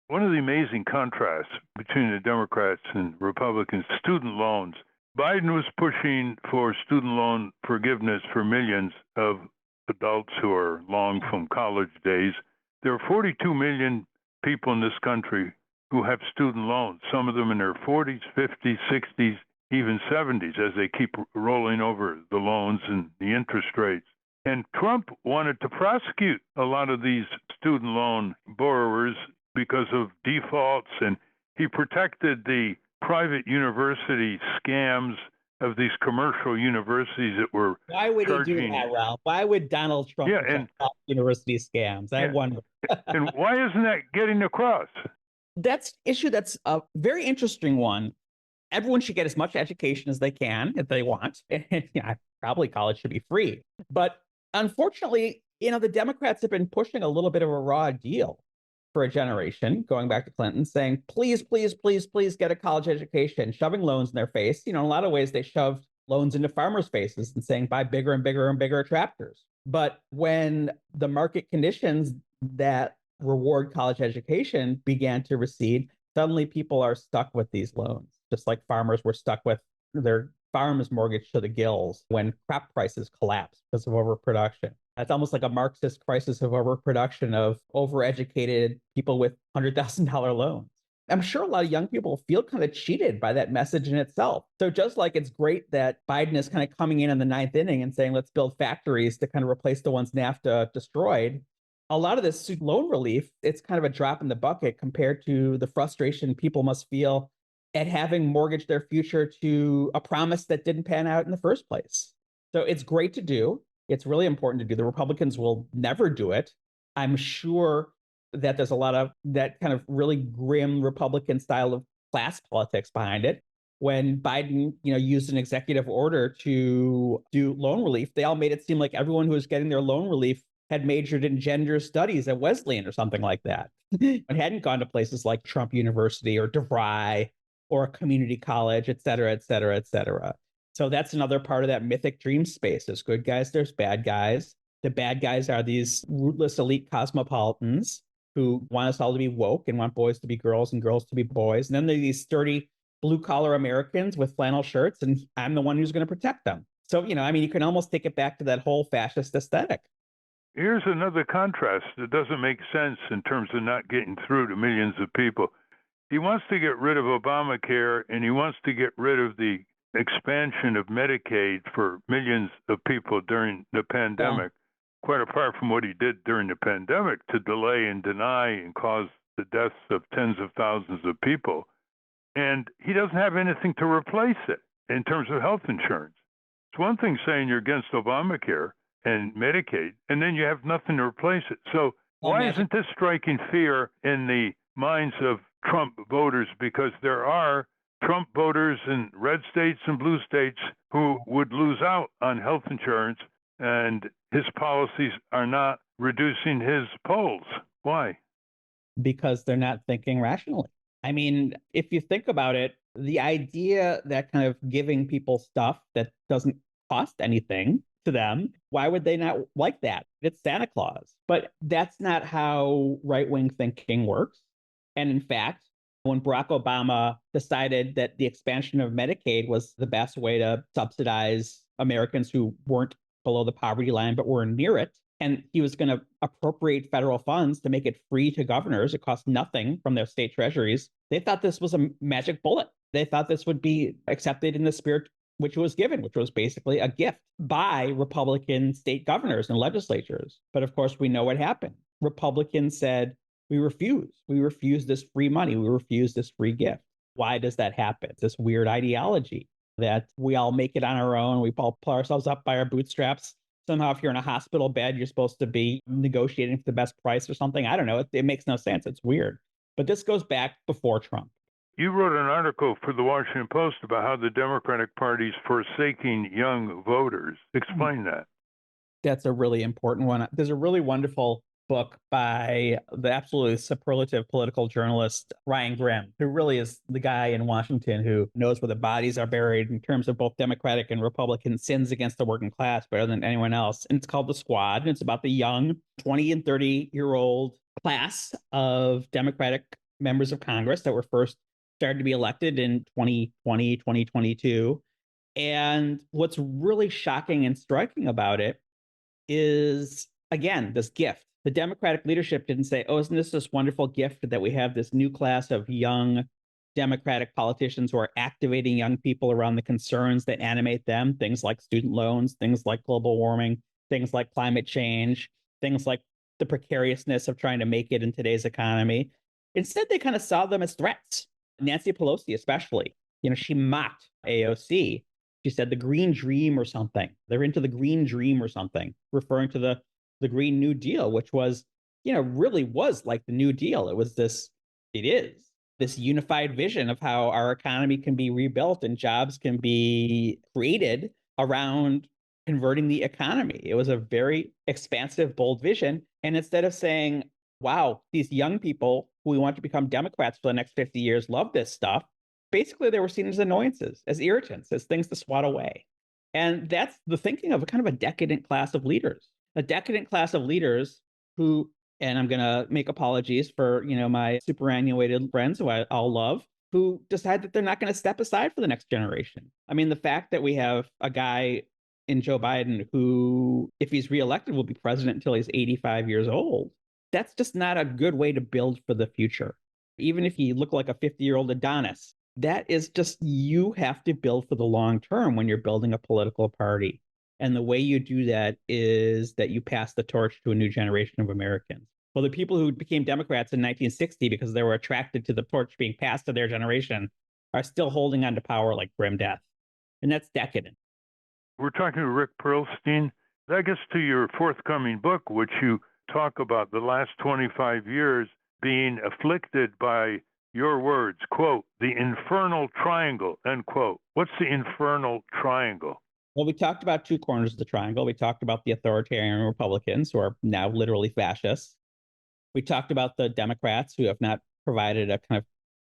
D: One of the amazing contrasts between the Democrats and Republicans, student loans. Biden was pushing for student loan forgiveness for millions of adults who are long from college days. There are 42 million people in this country who have student loans, some of them in their 40s, 50s, 60s, even 70s, as they keep rolling over the loans and the interest rates. And Trump wanted to prosecute a lot of these student loan borrowers because of defaults, and he protected the private university scams of these commercial universities that were
G: Why would
D: charging...
G: he do that, Ralph? Why would Donald Trump protect university scams? I wonder.
D: And why isn't that getting across?
G: That's issue. That's a very interesting one. Everyone should get as much education as they can if they want. And probably college should be free. But unfortunately, the Democrats have been pushing a little bit of a raw deal for a generation, going back to Clinton, saying, please, please, please, please get a college education, shoving loans in their face. In a lot of ways, they shoved loans into farmers' faces and saying, buy bigger and bigger and bigger tractors. But when the market conditions that reward college education began to recede, suddenly people are stuck with these loans, just like farmers were stuck with their farms mortgaged to the gills when crop prices collapsed because of overproduction. It's almost like a Marxist crisis of overproduction of overeducated people with $100,000 loans. I'm sure a lot of young people feel kind of cheated by that message in itself. So just like it's great that Biden is kind of coming in the ninth inning and saying, let's build factories to kind of replace the ones NAFTA destroyed, a lot of this student loan relief, it's kind of a drop in the bucket compared to the frustration people must feel at having mortgaged their future to a promise that didn't pan out in the first place. So it's great to do. It's really important to do. The Republicans will never do it. I'm sure that there's a lot of that kind of really grim Republican style of class politics behind it. When Biden, used an executive order to do loan relief, they all made it seem like everyone who was getting their loan relief had majored in gender studies at Wesleyan or something like that. It hadn't gone to places like Trump University or DeVry or a community college, et cetera, et cetera, et cetera. So that's another part of that mythic dream space. There's good guys, there's bad guys. The bad guys are these rootless elite cosmopolitans who want us all to be woke and want boys to be girls and girls to be boys. And then there are these sturdy blue-collar Americans with flannel shirts, and I'm the one who's going to protect them. So, you can almost take it back to that whole fascist aesthetic.
D: Here's another contrast that doesn't make sense in terms of not getting through to millions of people. He wants to get rid of Obamacare, and he wants to get rid of the expansion of Medicaid for millions of people during the pandemic, quite apart from what he did during the pandemic to delay and deny and cause the deaths of tens of thousands of people. And he doesn't have anything to replace it in terms of health insurance. It's one thing saying you're against Obamacare and Medicaid, and then you have nothing to replace it. So why isn't this striking fear in the minds of Trump voters? Because there are Trump voters in red states and blue states who would lose out on health insurance, and his policies are not reducing his polls. Why?
G: Because they're not thinking rationally. I mean, if you think about it, the idea that kind of giving people stuff that doesn't cost anything to them, why would they not like that? It's Santa Claus. But that's not how right-wing thinking works. And in fact, when Barack Obama decided that the expansion of Medicaid was the best way to subsidize Americans who weren't below the poverty line but were near it, and he was going to appropriate federal funds to make it free to governors. It cost nothing from their state treasuries. They thought this was a magic bullet. They thought this would be accepted in the spirit which was given, which was basically a gift by Republican state governors and legislatures. But of course, we know what happened. Republicans said, we refuse. We refuse this free money. We refuse this free gift. Why does that happen? It's this weird ideology that we all make it on our own. We all pull ourselves up by our bootstraps. Somehow, if you're in a hospital bed, you're supposed to be negotiating for the best price or something. I don't know. It makes no sense. It's weird. But this goes back before Trump.
D: You wrote an article for the Washington Post about how the Democratic Party's forsaking young voters. Explain that.
G: That's a really important one. There's a really wonderful book by the absolutely superlative political journalist Ryan Grimm, who really is the guy in Washington who knows where the bodies are buried in terms of both Democratic and Republican sins against the working class better than anyone else. And it's called The Squad. And it's about the young 20 and 30-year-old class of Democratic members of Congress that were first started to be elected in 2020, 2022. And what's really shocking and striking about it is, again, this gift. The Democratic leadership didn't say, oh, isn't this wonderful gift that we have this new class of young Democratic politicians who are activating young people around the concerns that animate them, things like student loans, things like global warming, things like climate change, things like the precariousness of trying to make it in today's economy. Instead, they kind of saw them as threats. Nancy Pelosi, especially, she mocked AOC. She said the green dream or something. They're into the green dream or something, referring to the Green New Deal, which was, really was like the New Deal. It is this unified vision of how our economy can be rebuilt and jobs can be created around converting the economy. It was a very expansive, bold vision. And instead of saying, wow, these young people who we want to become Democrats for the next 50 years love this stuff, basically they were seen as annoyances, as irritants, as things to swat away. And that's the thinking of a kind of a decadent class of leaders. A decadent class of leaders who, and I'm going to make apologies for, my superannuated friends who I'll love, who decide that they're not going to step aside for the next generation. I mean, the fact that we have a guy in Joe Biden who, if he's reelected, will be president until he's 85 years old, that's just not a good way to build for the future. Even if you look like a 50-year-old Adonis, that is just, you have to build for the long term when you're building a political party. And the way you do that is that you pass the torch to a new generation of Americans. Well, the people who became Democrats in 1960 because they were attracted to the torch being passed to their generation are still holding on to power like grim death. And that's decadent.
D: We're talking to Rick Perlstein. That gets to your forthcoming book, which you talk about the last 25 years being afflicted by your words, quote, the infernal triangle, end quote. What's the infernal triangle?
G: Well, we talked about two corners of the triangle. We talked about the authoritarian Republicans, who are now literally fascists. We talked about the Democrats, who have not provided a kind of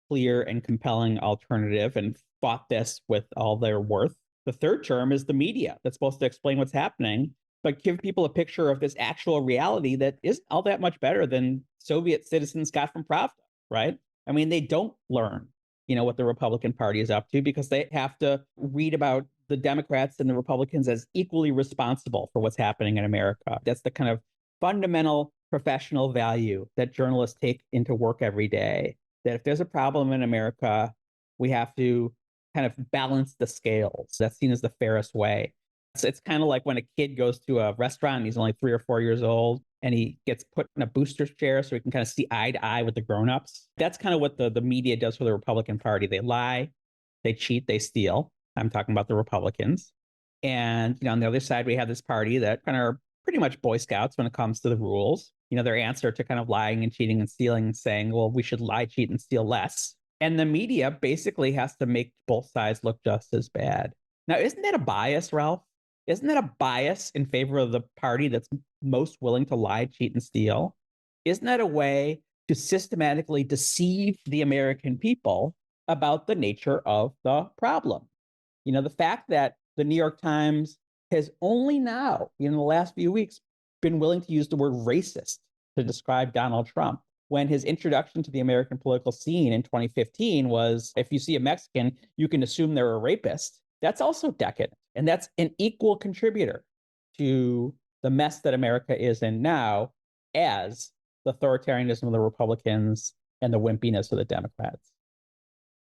G: clear and compelling alternative and fought this with all their worth. The third term is the media that's supposed to explain what's happening, but give people a picture of this actual reality that isn't all that much better than Soviet citizens got from Pravda, right? I mean, they don't learn, what the Republican Party is up to because they have to read about the Democrats and the Republicans as equally responsible for what's happening in America. That's the kind of fundamental professional value that journalists take into work every day, that if there's a problem in America, we have to kind of balance the scales. That's seen as the fairest way. It's kind of like when a kid goes to a restaurant and he's only 3 or 4 years old and he gets put in a booster's chair so he can kind of see eye to eye with the grown-ups. That's kind of what the media does for the Republican Party. They lie, they cheat, they steal. I'm talking about the Republicans. And, on the other side, we have this party that kind of are pretty much Boy Scouts when it comes to the rules. Their answer to kind of lying and cheating and stealing and saying, well, we should lie, cheat, and steal less. And the media basically has to make both sides look just as bad. Now, isn't that a bias, Ralph? Isn't that a bias in favor of the party that's most willing to lie, cheat, and steal? Isn't that a way to systematically deceive the American people about the nature of the problem? The fact that the New York Times has only now, in the last few weeks, been willing to use the word racist to describe Donald Trump, when his introduction to the American political scene in 2015 was, if you see a Mexican, you can assume they're a rapist. That's also decadent. And that's an equal contributor to the mess that America is in now as the authoritarianism of the Republicans and the wimpiness of the Democrats.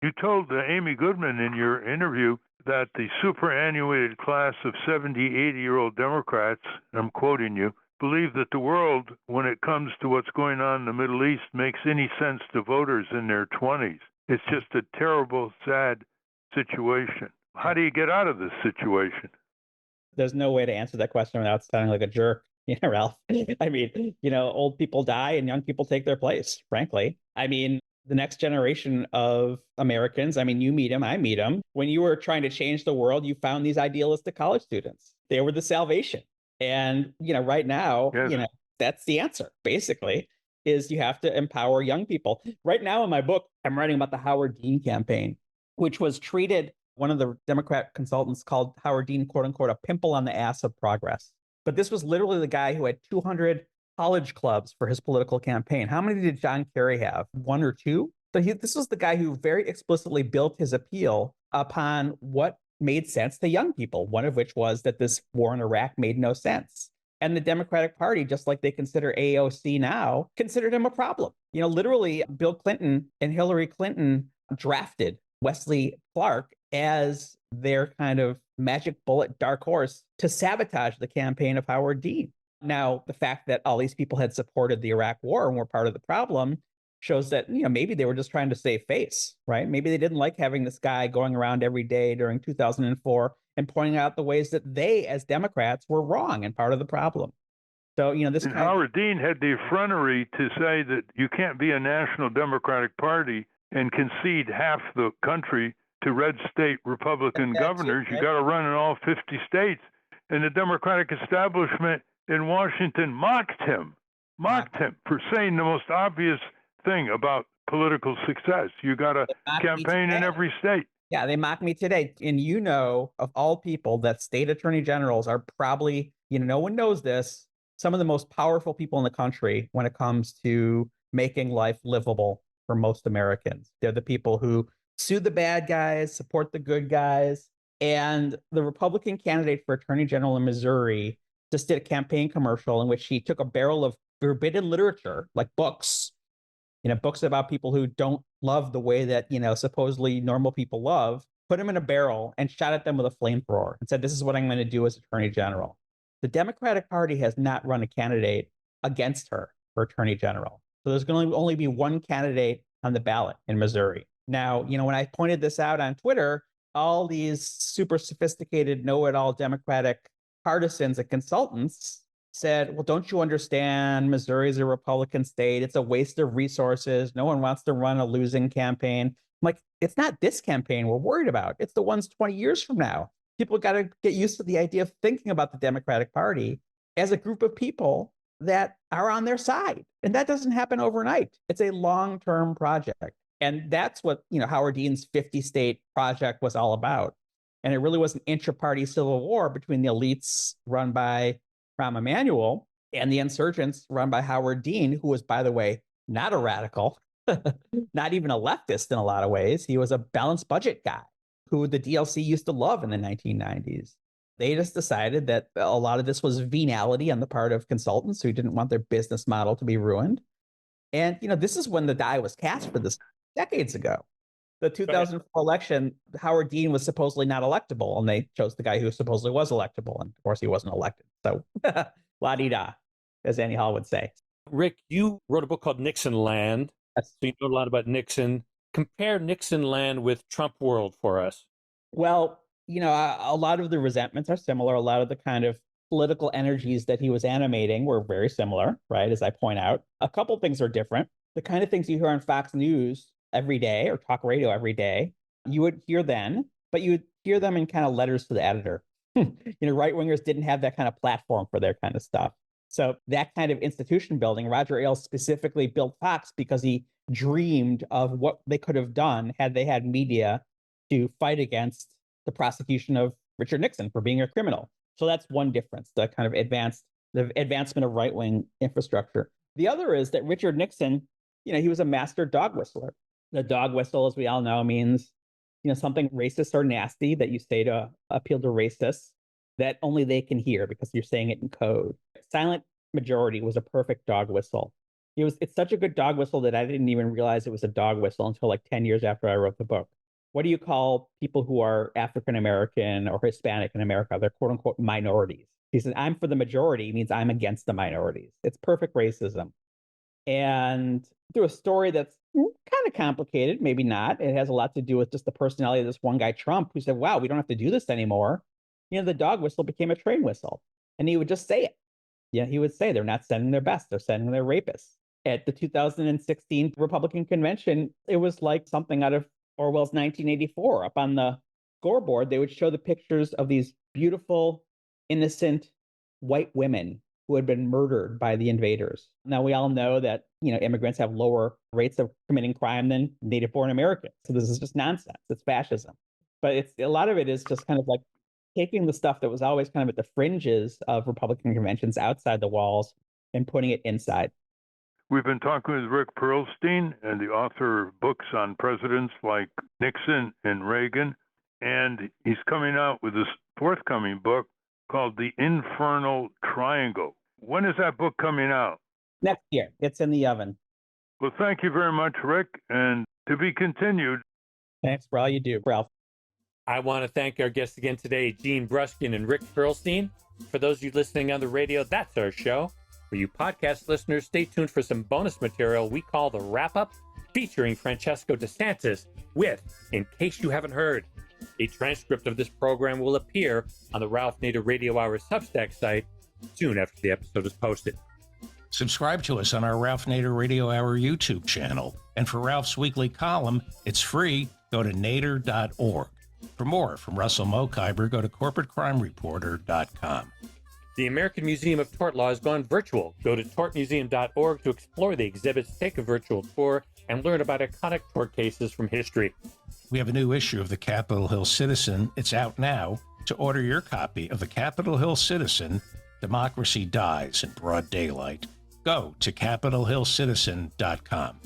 D: You told Amy Goodman in your interview that the superannuated class of 70, 80-year-old Democrats, I'm quoting you, believe that the world, when it comes to what's going on in the Middle East, makes any sense to voters in their 20s. It's just a terrible, sad situation. How do you get out of this situation?
G: There's no way to answer that question without sounding like a jerk, Ralph. I mean, old people die and young people take their place, frankly. I mean, the next generation of Americans, I mean, you meet them, I meet them. When you were trying to change the world, you found these idealistic college students. They were the salvation. And, right now,
D: Yes.
G: that's the answer, basically, is you have to empower young people. Right now in my book, I'm writing about the Howard Dean campaign, which was treated, one of the Democrat consultants called Howard Dean, quote unquote, a pimple on the ass of progress. But this was literally the guy who had 200 college clubs for his political campaign. How many did John Kerry have? One or two? So this was the guy who very explicitly built his appeal upon what made sense to young people, one of which was that this war in Iraq made no sense. And the Democratic Party, just like they consider AOC now, considered him a problem. Literally, Bill Clinton and Hillary Clinton drafted Wesley Clark as their kind of magic bullet dark horse to sabotage the campaign of Howard Dean. Now, the fact that all these people had supported the Iraq war and were part of the problem shows that, maybe they were just trying to save face, right? Maybe they didn't like having this guy going around every day during 2004 and pointing out the ways that they, as Democrats, were wrong and part of the problem. So,
D: Howard Dean had the effrontery to say that you can't be a national Democratic Party and concede half the country to red state Republican governors. You got to run in all 50 states. And the Democratic establishment in Washington mocked him for saying the most obvious thing about political success. You got to campaign in every state.
G: Yeah, they mock me today. And of all people, that state attorney generals are probably, no one knows this, some of the most powerful people in the country when it comes to making life livable for most Americans. They're the people who sue the bad guys, support the good guys. And the Republican candidate for attorney general in Missouri just did a campaign commercial in which he took a barrel of forbidden literature, like books, books about people who don't love the way that, supposedly normal people love, put them in a barrel and shot at them with a flamethrower and said, this is what I'm going to do as attorney general. The Democratic Party has not run a candidate against her for attorney general. So there's going to only be one candidate on the ballot in Missouri. Now, when I pointed this out on Twitter, all these super sophisticated know-it-all Democratic partisans and consultants said, well, don't you understand? Missouri is a Republican state. It's a waste of resources. No one wants to run a losing campaign. I'm like, it's not this campaign we're worried about. It's the ones 20 years from now. People got to get used to the idea of thinking about the Democratic Party as a group of people that are on their side. And that doesn't happen overnight. It's a long-term project. And that's what, Howard Dean's 50-state project was all about. And it really was an intra-party civil war between the elites run by Rahm Emanuel and the insurgents run by Howard Dean, who was, by the way, not a radical, not even a leftist in a lot of ways. He was a balanced budget guy who the DLC used to love in the 1990s. They just decided that a lot of this was venality on the part of consultants who didn't want their business model to be ruined. And, this is when the die was cast for this decades ago. The 2004 election, Howard Dean was supposedly not electable, and they chose the guy who supposedly was electable. And of course, he wasn't elected. So la-di-da, as Annie Hall would say.
A: Rick, you wrote a book called Nixonland.
G: Yes.
A: So you know a lot about Nixon. Compare Nixonland with Trump world for us.
G: Well, a lot of the resentments are similar. A lot of the kind of political energies that he was animating were very similar, right? As I point out, a couple things are different. The kind of things you hear on Fox News every day or talk radio every day, you would hear then, but you would hear them in kind of letters to the editor. Right-wingers didn't have that kind of platform for their kind of stuff. So that kind of institution building, Roger Ailes specifically built Fox because he dreamed of what they could have done had they had media to fight against the prosecution of Richard Nixon for being a criminal. So that's one difference, the kind of advancement of right-wing infrastructure. The other is that Richard Nixon, he was a master dog whistler. The dog whistle, as we all know, means, something racist or nasty that you say to appeal to racists that only they can hear because you're saying it in code. silent majority was a perfect dog whistle. It's such a good dog whistle that I didn't even realize it was a dog whistle until like 10 years after I wrote the book. What do you call people who are African American or Hispanic in America? They're quote unquote minorities. He said, I'm for the majority means I'm against the minorities. It's perfect racism. And through a story that's kind of complicated, maybe not. It has a lot to do with just the personality of this one guy, Trump, who said, wow, we don't have to do this anymore. The dog whistle became a train whistle. And he would just say it. Yeah, he would say they're not sending their best, they're sending their rapists. At the 2016 Republican convention, it was like something out of Orwell's 1984. Up on the scoreboard, they would show the pictures of these beautiful, innocent white women who had been murdered by the invaders. Now, we all know that, immigrants have lower rates of committing crime than native-born Americans. So this is just nonsense. It's fascism. But a lot of it is just kind of like taking the stuff that was always kind of at the fringes of Republican conventions outside the walls and putting it inside.
D: We've been talking with Rick Perlstein, and the author of books on presidents like Nixon and Reagan. And he's coming out with this forthcoming book called The Infernal Triangle. When is that book coming out?
G: Next year. It's in the oven.
D: Well, thank you very much, Rick, and to be continued.
G: Thanks for all you do, Ralph.
A: I want to thank our guests again today, Gene Bruskin and Rick Perlstein. For those of you listening on the radio, that's our show. For you podcast listeners, stay tuned for some bonus material we call the Wrap-Up, featuring Francesco DeSantis with In Case You Haven't Heard. A transcript of this program will appear on the Ralph Nader Radio Hour Substack site soon after the episode is posted.
C: Subscribe to us on our Ralph Nader Radio Hour YouTube channel. And for Ralph's weekly column, it's free. Go to nader.org. For more from Russell Mokhiber, go to corporatecrimereporter.com.
A: The American Museum of Tort Law has gone virtual. Go to tortmuseum.org to explore the exhibits, take a virtual tour, and learn about iconic tort cases from history.
C: We have a new issue of the Capitol Hill Citizen. It's out now. To order your copy of the Capitol Hill Citizen, Democracy Dies in Broad Daylight, go to capitolhillcitizen.com.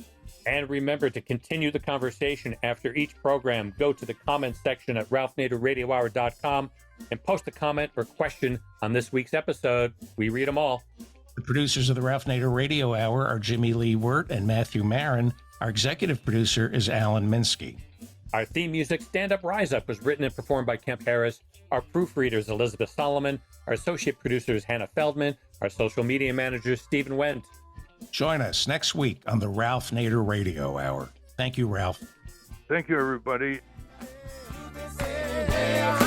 A: And remember to continue the conversation after each program. Go to the comments section at ralphnaderradiohour.com and post a comment or question on this week's episode. We read them all.
C: The producers of the Ralph Nader Radio Hour are Jimmy Lee Wirt and Matthew Marin. Our executive producer is Alan Minsky.
A: Our theme music, Stand Up, Rise Up, was written and performed by Kemp Harris. Our proofreader is Elizabeth Solomon. Our associate producer is Hannah Feldman. Our social media manager is Stephen Wendt.
C: Join us next week on the Ralph Nader Radio Hour. Thank you, Ralph.
D: Thank you, everybody.
B: You've been saying,